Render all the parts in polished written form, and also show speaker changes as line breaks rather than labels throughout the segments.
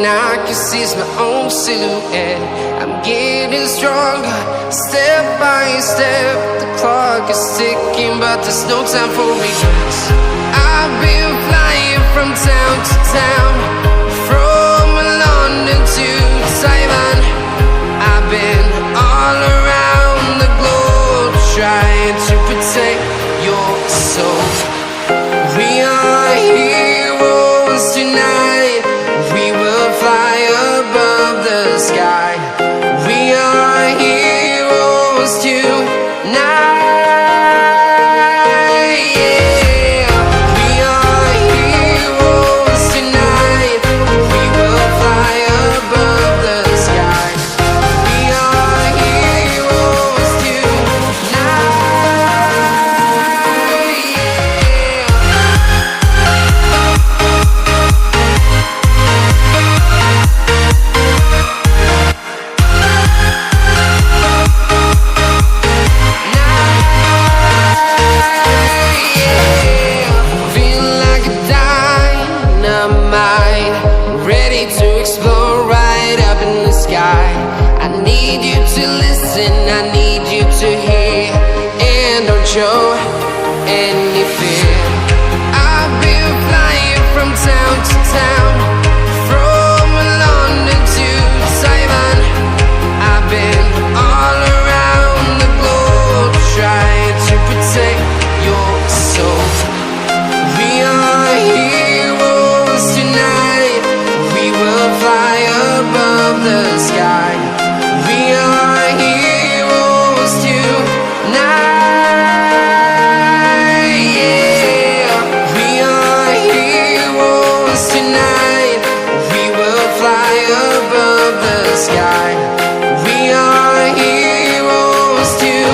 I can see it's my own silhouette. I'm getting stronger, step by step. The clock is ticking, but there's no time for me. I've been flying from town to town, from London to Taiwan. I've been all around the globe, trying to protect your soul. We are heroes tonight. We will fly above the sky. We are heroes tonight. Yeah. We are heroes tonight. We will fly above the sky. We are heroes tonight. To explore right up in the sky. I need you to listen, I need you to hear, and don't show any fear. I've been flying from town to town, from London to Taiwan. I've been all around the globe, trying to protect your soul. We are heroes tonight. We will fly above the sky. We are heroes tonight. Yeah. We are heroes tonight. We will fly above the sky. We are heroes tonight.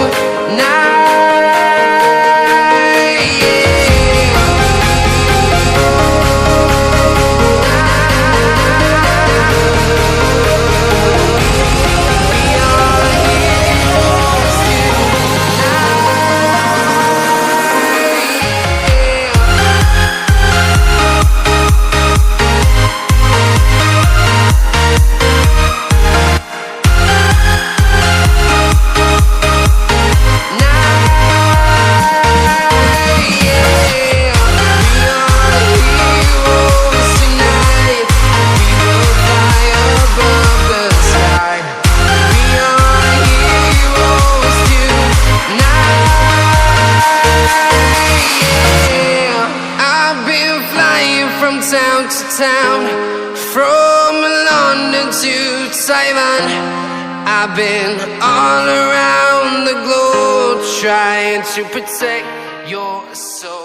Town to town, from London to Taiwan. I've been all around the globe, trying to protect your soul.